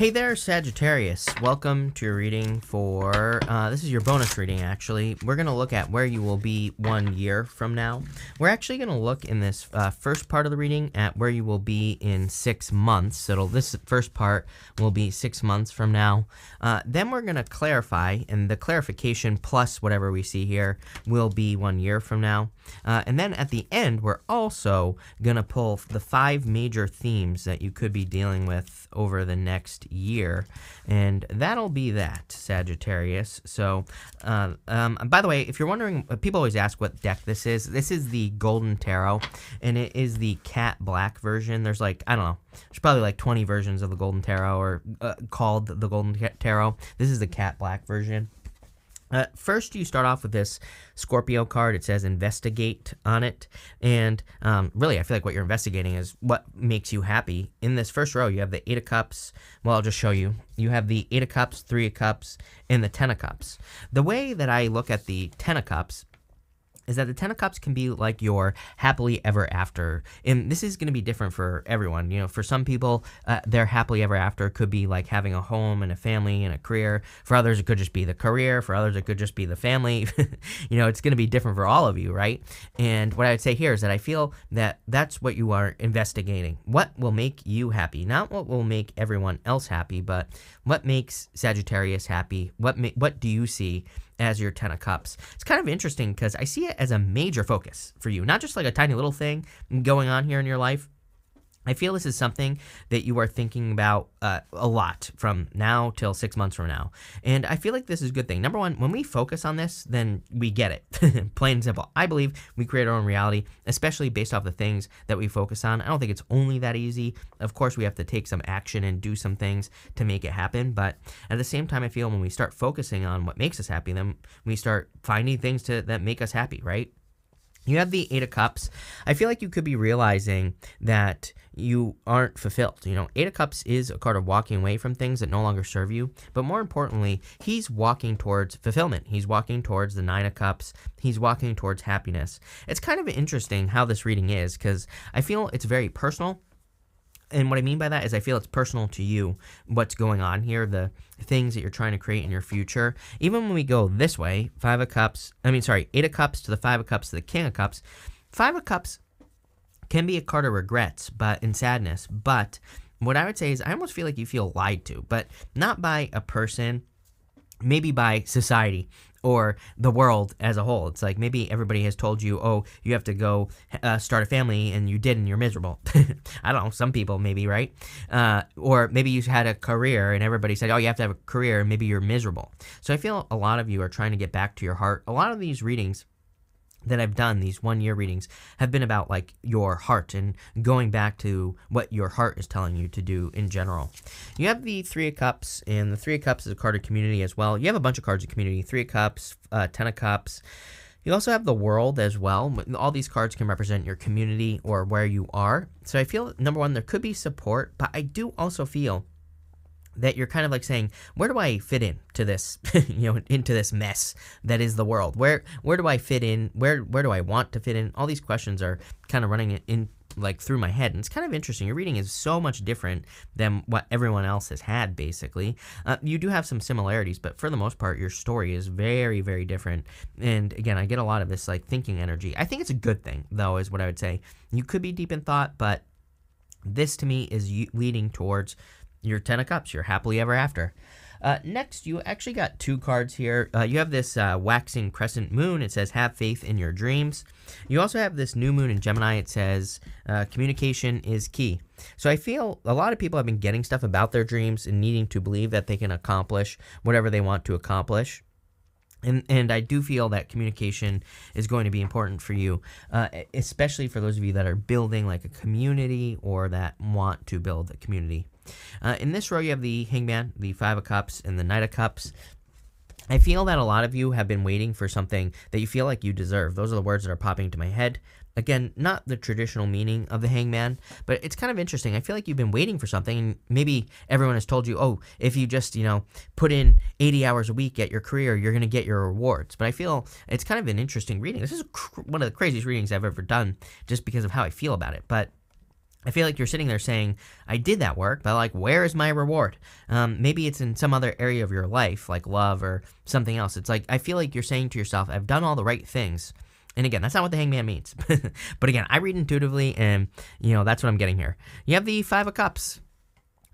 Hey there, Sagittarius. Welcome to your reading for, this is your bonus reading, actually. We're going to look at where you will be 1 year from now. We're actually going to look in this first part of the reading at where you will be in 6 months. So this first part will be 6 months from now. Then we're going to clarify, and the clarification plus whatever we see here will be 1 year from now. And then at the end, we're also going to pull the 5 major themes that you could be dealing with over the next year, and that'll be that, Sagittarius. So by the way, if you're wondering, people always ask what deck this is the Golden Tarot, and it is the cat black version. There's like, I don't know, there's probably like 20 versions of the Golden Tarot, or called the Golden Tarot. This is the cat black version. First, you start off with this Scorpio card. It says investigate on it. And really, I feel like what you're investigating is what makes you happy. In this first row, you have the 8 of Cups. Well, I'll just show you. You have the 8 of Cups, 3 of Cups, and the 10 of Cups. The way that I look at the 10 of Cups is that the 10 of Cups can be like your happily ever after. And this is going to be different for everyone. You know, for some people, their happily ever after could be like having a home and a family and a career. For others, it could just be the career. For others, it could just be the family. You know, it's going to be different for all of you, right? And what I would say here is that I feel that that's what you are investigating. What will make you happy? Not what will make everyone else happy, but what makes Sagittarius happy? What do you see as your 10 of Cups? It's kind of interesting because I see it as a major focus for you, not just like a tiny little thing going on here in your life. I feel this is something that you are thinking about a lot from now till 6 months from now. And I feel like this is a good thing. Number one, when we focus on this, then we get it. Plain and simple. I believe we create our own reality, especially based off the things that we focus on. I don't think it's only that easy. Of course, we have to take some action and do some things to make it happen. But at the same time, I feel when we start focusing on what makes us happy, then we start finding things that make us happy, right? You have the 8 of Cups. I feel like you could be realizing that you aren't fulfilled. You know, 8 of Cups is a card of walking away from things that no longer serve you. But more importantly, he's walking towards fulfillment. He's walking towards the 9 of Cups. He's walking towards happiness. It's kind of interesting how this reading is, because I feel it's very personal. And what I mean by that is I feel it's personal to you, what's going on here, the things that you're trying to create in your future. Even when we go this way, 8 of Cups to the 5 of Cups to the King of Cups. 5 of Cups can be a card of regrets, but in sadness. But what I would say is I almost feel like you feel lied to, but not by a person, maybe by society or the world as a whole. It's like maybe everybody has told you, oh, you have to go start a family, and you did, and you're miserable. I don't know, some people maybe, right? Or maybe you had a career, and everybody said, oh, you have to have a career, and maybe you're miserable. So I feel a lot of you are trying to get back to your heart. A lot of these readings that I've done, these 1 year readings, have been about like your heart and going back to what your heart is telling you to do in general. You have the 3 of Cups, and the 3 of Cups is a card of community as well. You have a bunch of cards of community: 3 of Cups, 10 of Cups. You also have the World as well. All these cards can represent your community or where you are. So I feel, number one, there could be support, but I do also feel that you're kind of like saying, where do I fit in to this, into this mess that is the world? Where do I fit in? Where do I want to fit in? All these questions are kind of running in like through my head, and it's kind of interesting. Your reading is so much different than what everyone else has had, basically. You do have some similarities, but for the most part, your story is very, very different. And again, I get a lot of this like thinking energy. I think it's a good thing, though, is what I would say. You could be deep in thought, but this to me is leading towards your 10 of Cups, your happily ever after. Next, you actually got 2 cards here. You have this waxing crescent moon. It says, have faith in your dreams. You also have this new moon in Gemini. It says, communication is key. So I feel a lot of people have been getting stuff about their dreams and needing to believe that they can accomplish whatever they want to accomplish. And I do feel that communication is going to be important for you, especially for those of you that are building like a community or that want to build a community. In this row, you have the Hangman, the 5 of Cups, and the Knight of Cups. I feel that a lot of you have been waiting for something that you feel like you deserve. Those are the words that are popping into my head. Again, not the traditional meaning of the Hangman, but it's kind of interesting. I feel like you've been waiting for something, and maybe everyone has told you, oh, if you just, put in 80 hours a week at your career, you're going to get your rewards. But I feel it's kind of an interesting reading. This is one of the craziest readings I've ever done just because of how I feel about it. But I feel like you're sitting there saying, I did that work, but like, where is my reward? Maybe it's in some other area of your life, like love or something else. It's like, I feel like you're saying to yourself, I've done all the right things. And again, that's not what the Hangman means. But again, I read intuitively, and, that's what I'm getting here. You have the Five of Cups.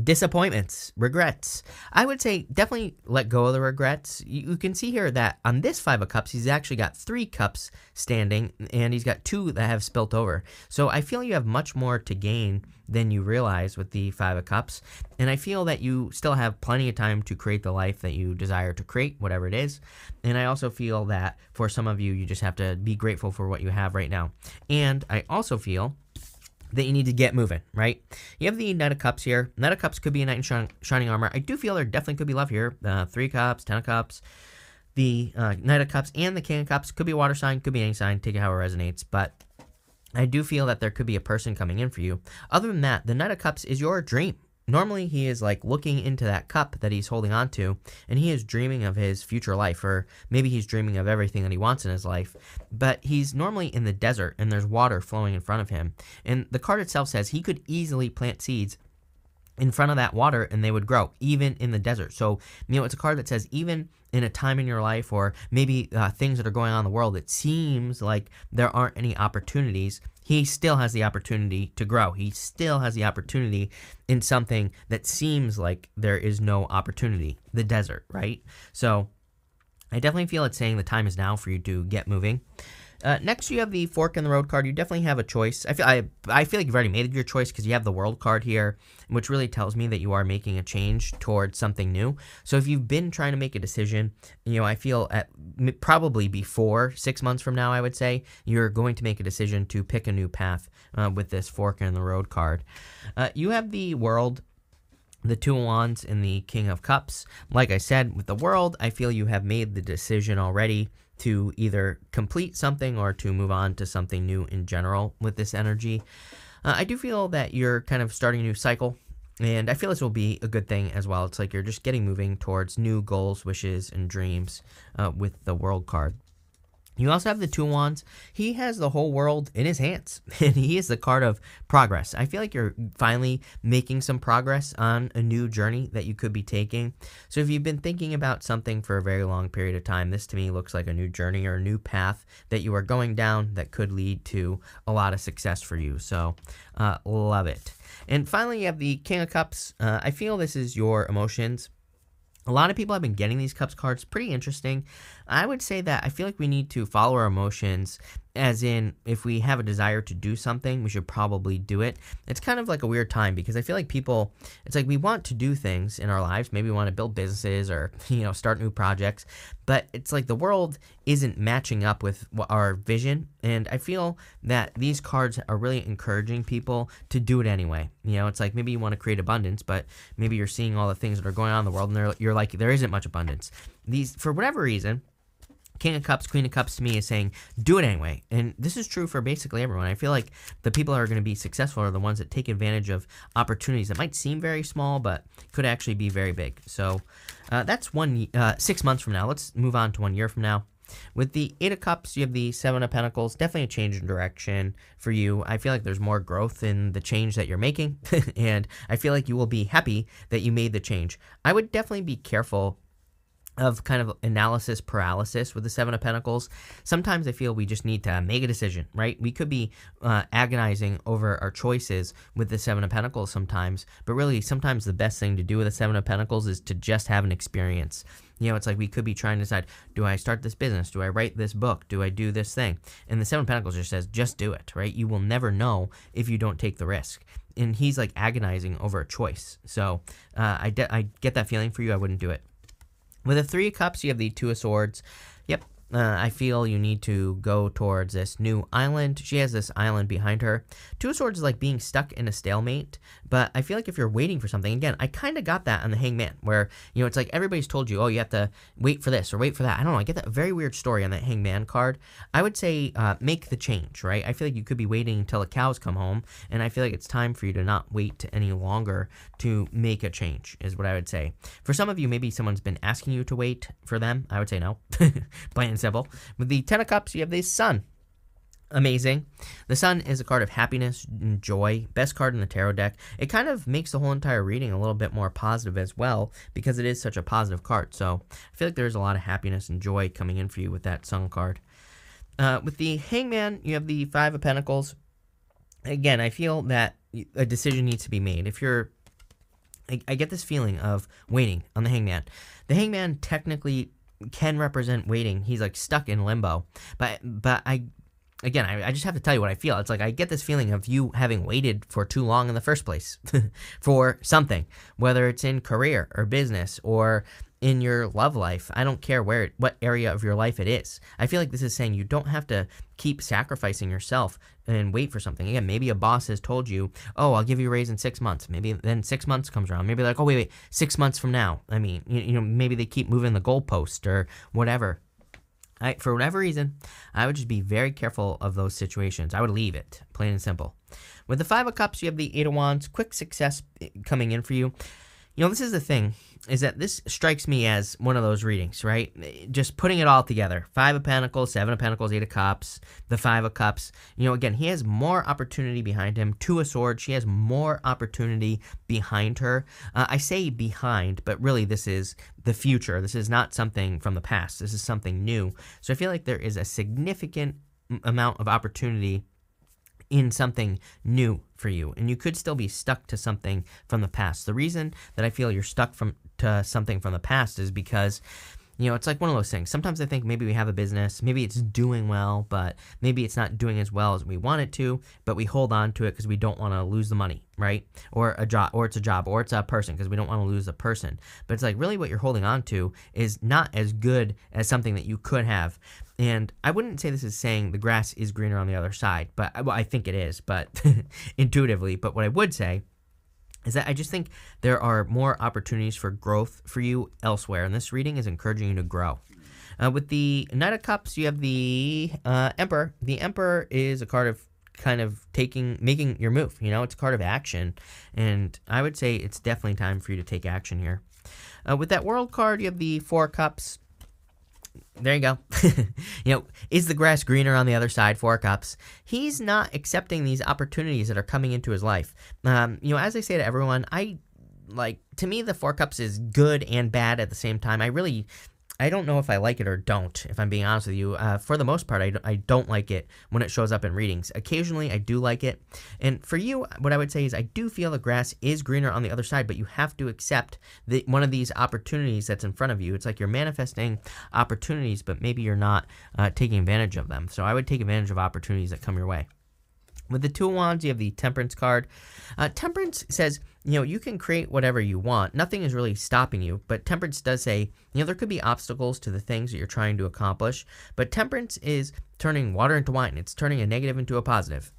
Disappointments, regrets. I would say definitely let go of the regrets. You can see here that on this Five of Cups, he's actually got 3 cups standing, and he's got 2 that have spilt over. So I feel you have much more to gain than you realize with the Five of Cups. And I feel that you still have plenty of time to create the life that you desire to create, whatever it is. And I also feel that for some of you, you just have to be grateful for what you have right now. And I also feel that you need to get moving, right? You have the Knight of Cups here. Knight of Cups could be a knight in shining armor. I do feel there definitely could be love here. 3 cups, 10 of cups. The Knight of Cups and the King of Cups could be a water sign, could be any sign. Take it how it resonates. But I do feel that there could be a person coming in for you. Other than that, the Knight of Cups is your dream. Normally, he is like looking into that cup that he's holding on to, and he is dreaming of his future life, or maybe he's dreaming of everything that he wants in his life. But he's normally in the desert, and there's water flowing in front of him. And the card itself says he could easily plant seeds in front of that water, and they would grow, even in the desert. So, it's a card that says even in a time in your life, or maybe things that are going on in the world, it seems like there aren't any opportunities. He still has the opportunity to grow. He still has the opportunity in something that seems like there is no opportunity, the desert, right? So I definitely feel it's saying the time is now for you to get moving. Next, you have the Fork in the Road card. You definitely have a choice. I feel like you've already made your choice because you have the World card here, which really tells me that you are making a change towards something new. So if you've been trying to make a decision, I feel probably before 6 months from now, I would say, you're going to make a decision to pick a new path with this Fork in the Road card. You have the World, the Two of Wands, and the King of Cups. Like I said, with the World, I feel you have made the decision already to either complete something or to move on to something new in general with this energy. I do feel that you're kind of starting a new cycle, and I feel this will be a good thing as well. It's like you're just getting moving towards new goals, wishes, and dreams with the World card. You also have the Two of Wands. He has the whole world in his hands, and he is the card of progress. I feel like you're finally making some progress on a new journey that you could be taking. So if you've been thinking about something for a very long period of time, this to me looks like a new journey or a new path that you are going down that could lead to a lot of success for you. So love it. And finally, you have the King of Cups. I feel this is your emotions. A lot of people have been getting these Cups cards. Pretty interesting. I would say that I feel like we need to follow our emotions, as in if we have a desire to do something, we should probably do it. It's kind of like a weird time because I feel like people, it's like we want to do things in our lives. Maybe we want to build businesses or, start new projects, but it's like the world isn't matching up with our vision. And I feel that these cards are really encouraging people to do it anyway. It's like maybe you want to create abundance, but maybe you're seeing all the things that are going on in the world and you're like, there isn't much abundance. These, for whatever reason, King of Cups, Queen of Cups to me is saying, do it anyway. And this is true for basically everyone. I feel like the people that are going to be successful are the ones that take advantage of opportunities that might seem very small, but could actually be very big. So that's 6 months from now. Let's move on to 1 year from now. With the Eight of Cups, you have the Seven of Pentacles. Definitely a change in direction for you. I feel like there's more growth in the change that you're making. And I feel like you will be happy that you made the change. I would definitely be careful of kind of analysis paralysis with the Seven of Pentacles. Sometimes I feel we just need to make a decision, right? We could be agonizing over our choices with the Seven of Pentacles sometimes, but really sometimes the best thing to do with the Seven of Pentacles is to just have an experience. It's like we could be trying to decide, do I start this business? Do I write this book? Do I do this thing? And the Seven of Pentacles just says, just do it, right? You will never know if you don't take the risk. And he's like agonizing over a choice. So I get that feeling for you. I wouldn't do it. With the Three of Cups, you have the Two of Swords. Yep, I feel you need to go towards this new island. She has this island behind her. Two of Swords is like being stuck in a stalemate, but I feel like if you're waiting for something, again, I kind of got that on the Hangman, where, it's like everybody's told you, oh, you have to wait for this or wait for that. I don't know, I get that very weird story on that Hangman card. I would say make the change, right? I feel like you could be waiting until the cows come home, and I feel like it's time for you to not wait any longer to make a change, is what I would say. For some of you, maybe someone's been asking you to wait for them. I would say no, plain and simple. With the Ten of Cups, you have the Sun. amazing. The Sun is a card of happiness and joy, best card in the tarot deck. It kind of makes the whole entire reading a little bit more positive as well because it is such a positive card. So I feel like there's a lot of happiness and joy coming in for you with that Sun card. With the Hangman, you have the Five of Pentacles. Again, I feel that a decision needs to be made. If you're, I get this feeling of waiting on the Hangman. The Hangman technically can represent waiting. He's like stuck in limbo. But I just have to tell you what I feel. It's like I get this feeling of you having waited for too long in the first place for something, whether it's in career or business or in your love life. I don't care what area of your life it is. I feel like this is saying you don't have to keep sacrificing yourself and wait for something. Again, maybe a boss has told you, oh, I'll give you a raise in 6 months. Maybe then 6 months comes around. Maybe like, oh, wait, 6 months from now. I mean, maybe they keep moving the goalpost or whatever. For whatever reason, I would just be very careful of those situations. I would leave it, plain and simple. With the Five of Cups, you have the Eight of Wands, quick success coming in for you. This is the thing, is that this strikes me as one of those readings, right? Just putting it all together. Five of Pentacles, Seven of Pentacles, Eight of Cups, the Five of Cups. Again, he has more opportunity behind him. Two of Swords, she has more opportunity behind her. I say behind, but really this is the future. This is not something from the past. This is something new. So I feel like there is a significant amount of opportunity in something new for you, and you could still be stuck to something from the past. The reason that I feel you're stuck to something from the past is because it's like one of those things. Sometimes I think maybe we have a business, maybe it's doing well, but maybe it's not doing as well as we want it to, but we hold on to it because we don't want to lose the money, right? Or a job, or it's a person because we don't want to lose the person. But it's like really what you're holding on to is not as good as something that you could have. And I wouldn't say this is saying the grass is greener on the other side, but I think it is, but intuitively. But what I would say is that I just think there are more opportunities for growth for you elsewhere, and this reading is encouraging you to grow. With the Knight of Cups, you have the Emperor. The Emperor is a card of kind of making your move. It's a card of action, and I would say it's definitely time for you to take action here. With that World card, you have the Four of Cups. There you go. Is the grass greener on the other side? Four Cups. He's not accepting these opportunities that are coming into his life. As I say to everyone, to me, the Four Cups is good and bad at the same time. I don't know if I like it or don't, if I'm being honest with you. For the most part, I don't like it when it shows up in readings. Occasionally, I do like it. And for you, what I would say is I do feel the grass is greener on the other side, but you have to accept one of these opportunities that's in front of you. It's like you're manifesting opportunities, but maybe you're not taking advantage of them. So I would take advantage of opportunities that come your way. With the Two of Wands, you have the Temperance card. Temperance says, you can create whatever you want. Nothing is really stopping you. But Temperance does say, there could be obstacles to the things that you're trying to accomplish. But Temperance is turning water into wine. It's turning a negative into a positive.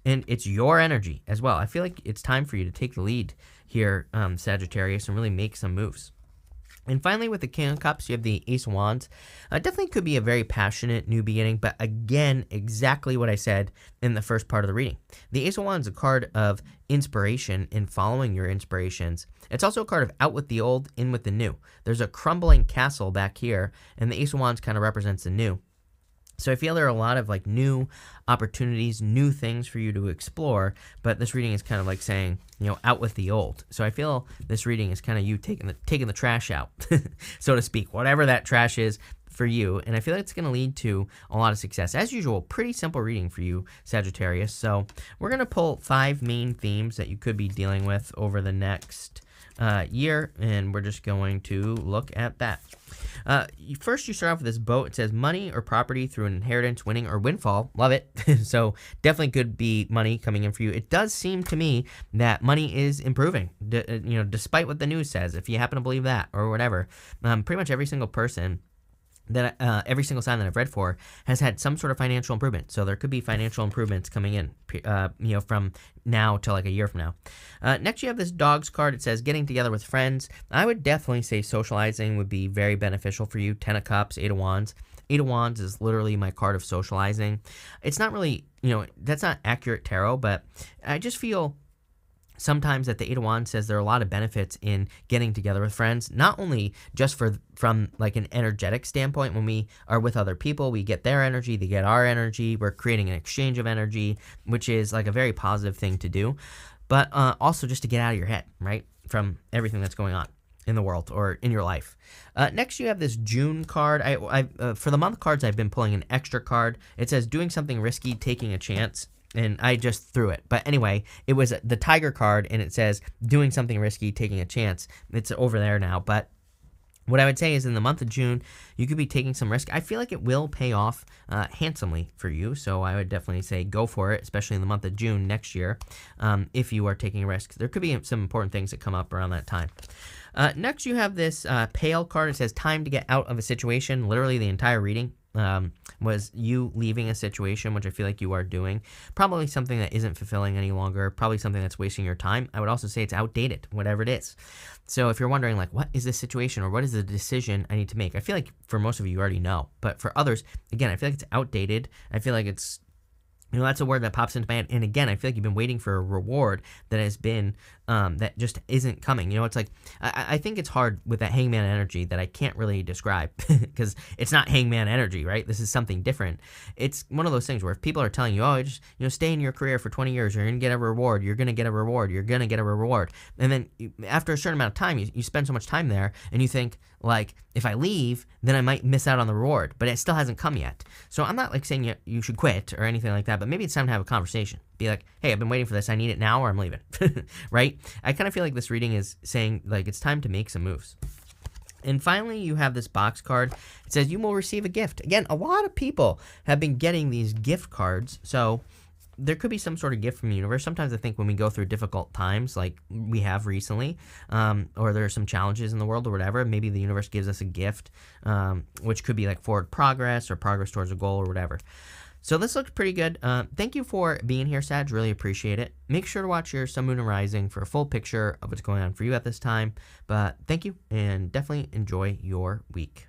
And it's your energy as well. I feel like it's time for you to take the lead here, Sagittarius, and really make some moves. And finally, with the King of Cups, you have the Ace of Wands. Definitely could be a very passionate new beginning, but again, exactly what I said in the first part of the reading. The Ace of Wands is a card of inspiration and following your inspirations. It's also a card of out with the old, in with the new. There's a crumbling castle back here, and the Ace of Wands kind of represents the new. So I feel there are a lot of new opportunities, new things for you to explore, but this reading is kind of like saying, out with the old. So I feel this reading is kind of you taking the trash out, so to speak, whatever that trash is for you. And I feel like it's going to lead to a lot of success. As usual, pretty simple reading for you, Sagittarius. So we're going to pull 5 main themes that you could be dealing with over the next year, and we're just going to look at that. First, you start off with this boat. It says money or property through an inheritance, winning, or windfall. Love it. So definitely could be money coming in for you. It does seem to me that money is improving, despite what the news says, if you happen to believe that or whatever. Pretty much every single person that every single sign that I've read for has had some sort of financial improvement. So there could be financial improvements coming in, from now to like a year from now. Next, you have this dogs card. It says getting together with friends. I would definitely say socializing would be very beneficial for you. 10 of Cups, 8 of Wands. 8 of Wands is literally my card of socializing. It's not really, that's not accurate tarot, but I just feel Sometimes that the Eight of Wands says there are a lot of benefits in getting together with friends, not only just from like an energetic standpoint. When we are with other people, we get their energy, they get our energy, we're creating an exchange of energy, which is like a very positive thing to do, but also just to get out of your head, right, from everything that's going on in the world or in your life. Next, you have this June card. For the month cards, I've been pulling an extra card. It says doing something risky, taking a chance, and I just threw it. But anyway, it was the Tiger card, and it says doing something risky, taking a chance. It's over there now, but what I would say is in the month of June, you could be taking some risk. I feel like it will pay off handsomely for you, so I would definitely say go for it, especially in the month of June next year, if you are taking a risk. There could be some important things that come up around that time. Next, you have this Pale card. It says time to get out of a situation. Literally the entire reading was you leaving a situation, which I feel like you are doing. Probably something that isn't fulfilling any longer. Probably something that's wasting your time. I would also say it's outdated, whatever it is. So if you're wondering, like, what is this situation or what is the decision I need to make? I feel like for most of you already know. But for others, again, I feel like it's outdated. I feel like it's, that's a word that pops into my head. And again, I feel like you've been waiting for a reward that has been, that just isn't coming. It's like, I think it's hard with that Hangman energy that I can't really describe because it's not Hangman energy, right? This is something different. It's one of those things where if people are telling you, oh, just, stay in your career for 20 years, you're going to get a reward, you're going to get a reward, you're going to get a reward. And then after a certain amount of time, you spend so much time there and you think, like, if I leave, then I might miss out on the reward, but it still hasn't come yet. So I'm not like saying you should quit or anything like that, but maybe it's time to have a conversation. Be like, hey, I've been waiting for this. I need it now or I'm leaving, right? I kind of feel like this reading is saying, like, it's time to make some moves. And finally, you have this box card. It says you will receive a gift. Again, a lot of people have been getting these gift cards, so there could be some sort of gift from the universe. Sometimes I think when we go through difficult times like we have recently, or there are some challenges in the world or whatever, maybe the universe gives us a gift, which could be like forward progress or progress towards a goal or whatever. So this looks pretty good. Thank you for being here, Sag. Really appreciate it. Make sure to watch your Sun, Moon, and Rising for a full picture of what's going on for you at this time. But thank you, and definitely enjoy your week.